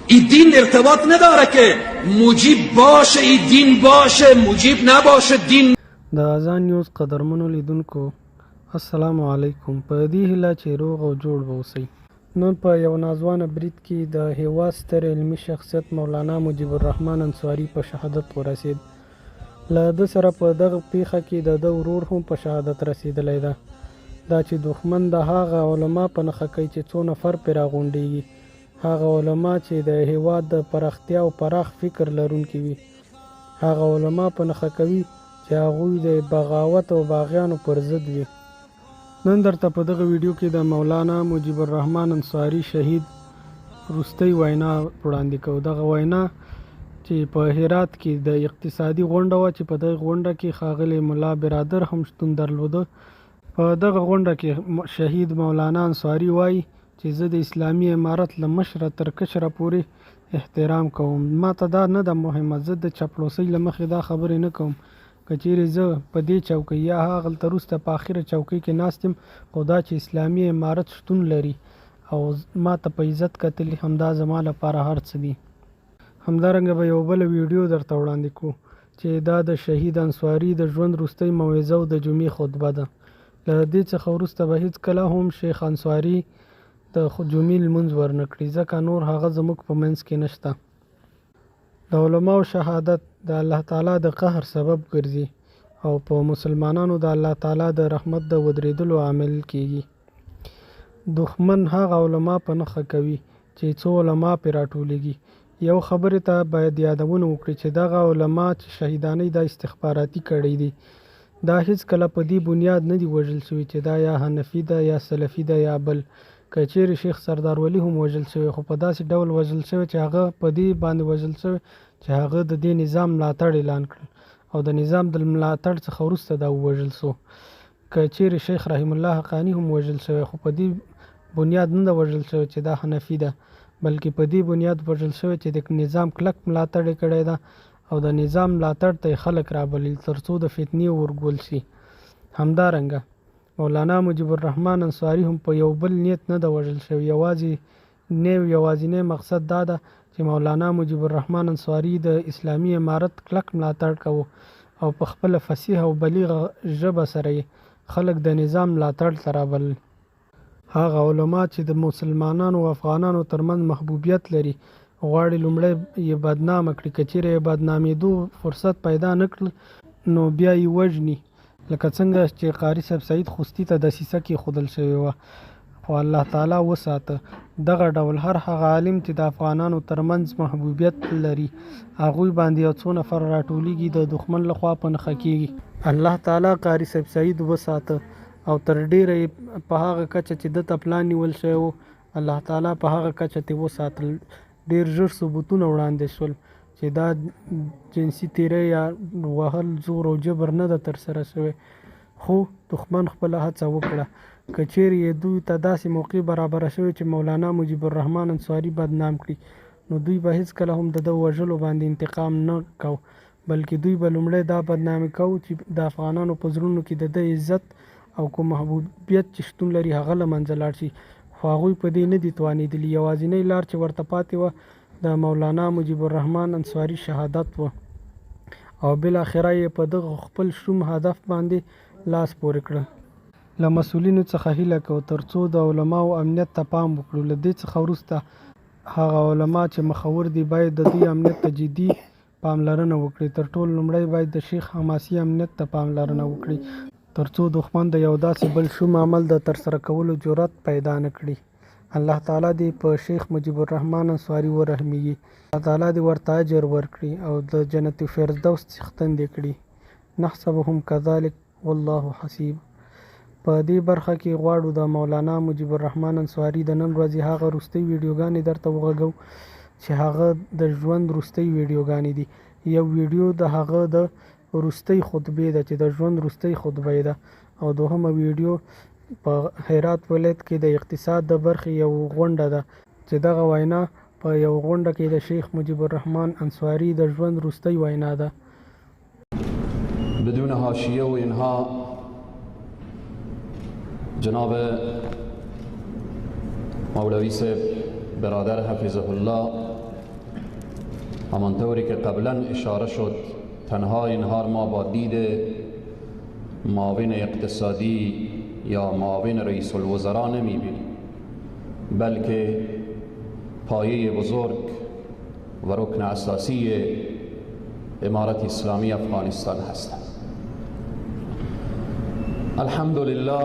این دین ارتباط نداره که مجیب باشه این دین باشه، مجیب نباشه دین. د اذان نیوز قدرمنو لیدونکو السلام علیکم. په دې هیله چې روغ او جوړ به اوسئ. نن په یو نازوانه برید کې د هېواد ستر علمي شخصیت مولانا مجیب الرحمن انصاري په شهادت ورسید. له ده سره په دغه پیښه کې د ده ورور هم په شهادت رسېدلی ده. دا چې دښمن د هغه علما په نښه کوي چې څو نفر پرې راغونډېږي، هغه علما چې د هېواد د پراختیا او پراخ فکر لرونکي وي، هغه علما په نښه کوي چې هغوی د بغاوت او باغیانو پر ضد وي. نن درته په دغه ویډیو کې د مولانا مجیب الرحمن انصاري شهید وروستۍ وینا وړاندې کوو. دغه وینا چې په هرات کې د اقتصادي غونډه وه چې په دغه غونډه کې ښاغلی ملا برادر هم شتون درلوده. په دغه غونډه کې شهید مولانا انصاري وایي چې زه د اسلامي امارت له مشره تر کشره پورې احترام کوم. ما ته دا نه ده مهمه، زه د چپلوسۍ له مخې دا خبرې نه کوم. که چیرې زه په دې چوکۍ یا هغلته وروسته په آخره چوکۍ کې ناست یم، خو دا چې اسلامي امارت شتون لري او ما ته په عزت کتلي، همدا زما لپاره هر څه دي. همدارنګه به یو بله ویډیو درته وړاندې کړو چې دا د شهید انصاري د ژوند وروستۍ موعظه او د جمعې خطبه ده. له دې څخه وروسته به هېڅکله هم شیخ انصاري د جمعې لمونځ ورنه کړي، ځکه نور هغه زموږ په منځ کې نشته. د علماو شهادت د الله تعالی د قهر سبب ګرځي او په مسلمانانو د الله تعالی د رحمت د ودرېدلو عامل کیږي. دښمن هغه علما په نښه کوي چې څو علما پرې راټولېږي. یو خبرې ته باید یادونه وکړي چې دغه علما چې شهیدانۍ دا استخباراتي کړی دي، دا هېڅکله په دې بنیاد نه دي وژل شوي چې دا یا حنفي ده یا سلفي ده یا بل. که چیرې شیخ سردار ولی هم وژل شوی، خو په داسې ډول وژل شوی چې هغه په دې باندې وژل شوی چې هغه د دې نظام ملاتړ اعلان کړل او د نظام د ملاتړ څخه وروسته دا ووژل شو. که چیرې شیخ رحیم الله حقانی هم وژل شوی، خو په دې بنیاد نه ده وژل شوی چې دا حنفي ده، بلکې په دې بنیاد وژل شوی چې د نظام کلک ملاتړ یې کړی ده او د نظام ملاتړ ته یې خلک رابلل تر څو د فتنې ورګول شي. همدارنګه مولانا مجیب الرحمن انصاري هم په یو بل نیت نه ده وژل شوی. یوازینی مقصد دا ده چې مولانا مجیب الرحمن انصاري د اسلامي امارت کلک ملاتړ کوو او په خپله فصیح او بلیغه ژبه سره یې خلک د نظام ملاتړ ته رابلل. هغه علما چې د مسلمانانو او افغانانو ترمنځ محبوبیت لري غواړي لومړی یې بدنامه کړي. که چیرې یې بدنامېدو فرصت پیدا نه کړل نو بیا یې وژني، لکه څنګه چې قاري صاحب سعید خوستي ته دسیسه کېښودل شوې وه، خو الله تعالی وساته. دغه ډول هر هغه عالم چې د افغانانو ترمنځ محبوبیت لري هغوی باندې یو څو نفر راټولېږي، د دښمن لخوا په نښه کېږي. الله تعالی قاري صاحب سعید وساته او تر ډیره په هغه کچه چې ده ته پلان نیول شوی و، الله تعالی په هغه کچه ترې وساتل. ډېر ژر ثبوتونه وړاندې شول چې دا جنسي تیری یا وهل زور او جبر نه ده ترسره شوی، خو دښمن خپله هڅه وکړه. که چیرې یې دوی ته داسې موقع برابره شوې چې مولانا مجیب الرحمن انصاري بدنام کړي، نو دوی به هېڅکله هم د ده وژلو باندې انتقام نه کو، بلکې دوی به لومړی دا بدنامي کوو چې د افغانانو په زړونو کې د ده عزت او کوم محبوبیت چې شتون لري هغه له منځه لاړ شي. خو هغوی په دې نه دي توانېدلي. یوازینۍ لار چې ورته پاتې وه د مولانا مجیب الرحمن انصاري شهادت و او بالاخره یې په دغه خپل شوم هدف باندې لاس پورې کړه. له مسؤلینو څخه هیله کوو تر څو د علماو امنیت ته پام وکړو. له دې څخه وروسته هغه علما چې مخور دي باید د دې امنیت ته جدي پاملرنه وکړي. تر ټولو لومړی باید د شیخ حماسي امنیت ته پاملرنه وکړي تر څو دښمن د یو داسې بل شوم عمل د ترسره کولو جرأت پیدا نه کړي. الله تعالی دې په شیخ مجیب الرحمن انصاري ورحمیږي. الله تعالی دې ورته اجر ورکړي او د جنت فردوس څښتن دې کړي. نحسبهم کذلک والله حسیب. په دې برخه کې غواړو د مولانا مجیب الرحمن انصاري د نن ورځې هغه وروستۍ ویډیوګانې درته وغږو چې هغه د ژوند وروستۍ ویډیوګانې دي. یو ویډیو د هغه د وروستۍ خطبې ده چې د ژوند وروستۍ خطبه ده، او دوهمه ویډیو په هرات ولایت کې د اقتصاد د برخې یو غونډه ده چې دغه وینا په یو غونډه کې د شیخ مجیب الرحمن انصاري د ژوند وروستۍ وینا ده. بدون حاشیه و اینها جناب مولوی صاحب برادر حفظه الله همانطوری که قبلا اشاره شد، تنها این هار ما با دید معاون اقتصادی یا معاون رئیس الوزراء نمیبینیم، بلکه پایه بزرگ و رکن اساسی امارت اسلامی افغانستان هستند. الحمدلله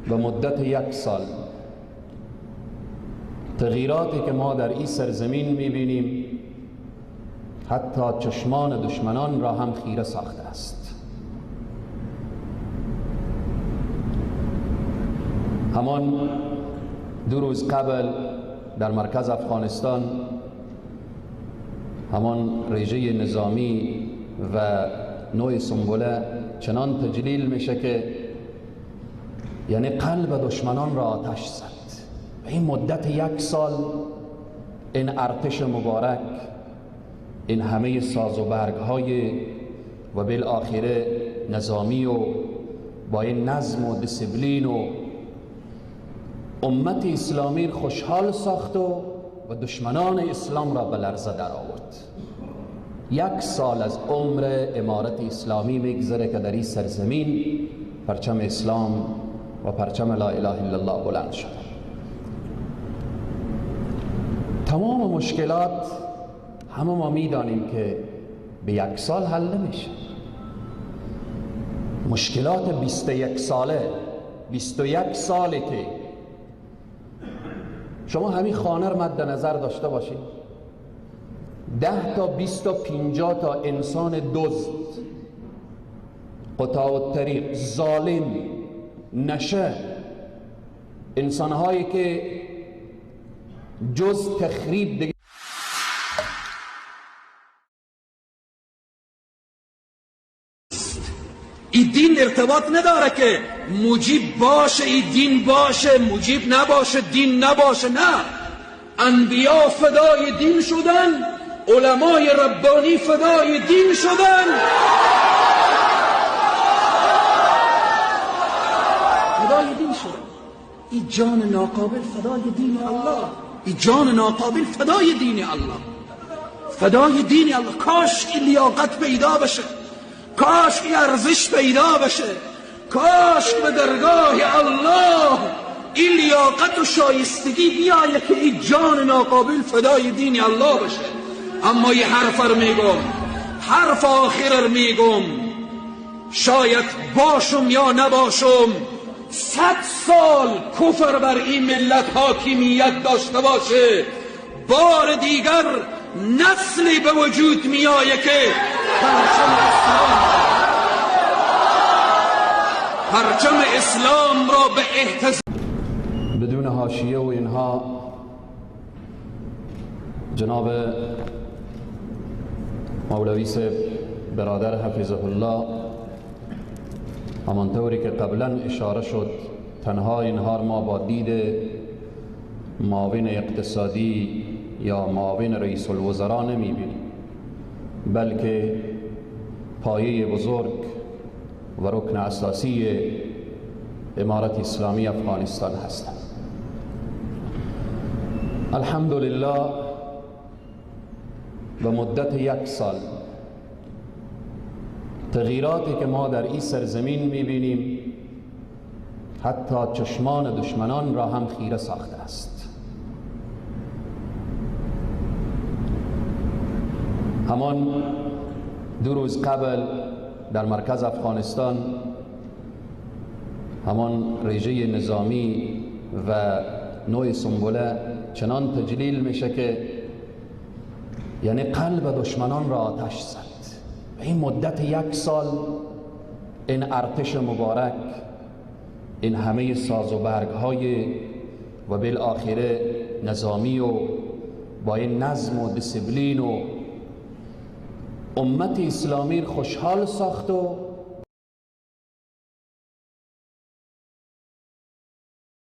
به مدت 1 سال تغییراتی که ما در این سرزمین میبینیم حتی چشمان دشمنان را هم خیره ساخته است. همان 2 روز قبل در مرکز افغانستان همان رژه نظامی و نوع سنبله چنان تجلیل میشه که یعنی قلب دشمنان را آتش زد. و این مدت 1 سال این ارتش مبارک، این همه ساز و برگ های و بالاخره نظامی و با این نظم و دیسیپلین و امت اسلامی خوشحال ساخت و دشمنان اسلام را به لرزه در آورد. 1 سال از عمر امارت اسلامی میگذره که در این سرزمین پرچم اسلام و پرچم لا اله الا الله بلند شد. تمام مشکلات همه ما میدانیم که به 1 سال حل نمیشه. مشکلات 21 ساله، 21 ساله که شما همین خانه رو مد نظر داشته باشید، 10 تا 20 تا 50 تا انسان دزد، قطاع الطریق، ظالم، نشه، انسانهایی که جز تخریب دیگه این دین ارتباط نداره که مجیب باشه این دین باشه، مجیب نباشه دین نباشه. نه، انبیا فدای دین شدن، علمای ربانی فدای دین شدن، فدای دین شدن. این جان ناقابل فدای دین الله، این جان ناقابل فدای دین الله، فدای دین الله. کاش این لیاقت پیدا بشه، کاش این ارزش پیدا بشه، کاش به درگاه الله این لیاقت و شایستگی بیایه که این جان ناقابل فدای دین الله بشه. اما یه حرف میگم، حرف آخر میگم، شاید باشم یا نباشم، 100 سال کفر بر این ملت حاکمیت داشته باشه، بار دیگر نسلی به وجود میآیه که پرچم اسلام را به احتضام بدون حاشیه و اینها جناب مولوی صاحب برادر حفظه الله همانطوری که قبلا اشاره شد، تنها اینها ما با دید معاون اقتصادی یا معاون رئیس الوزراء نمیبینیم، بلکه پایه بزرگ و رکن اساسی امارت اسلامی افغانستان هستند. الحمدلله به مدت 1 سال تغییراتی که ما در این سرزمین میبینیم حتی چشمان دشمنان را هم خیره ساخته است. همان 2 روز قبل در مرکز افغانستان همان رژه نظامی و نوع سنبله چنان تجلیل میشه که یعنی قلب دشمنان را آتش زد. این مدت 1 سال این ارتش مبارک، این همه ساز و برگ های و بالاخره نظامی و با این نظم و دیسیپلین و امت اسلامی خوشحال ساخت و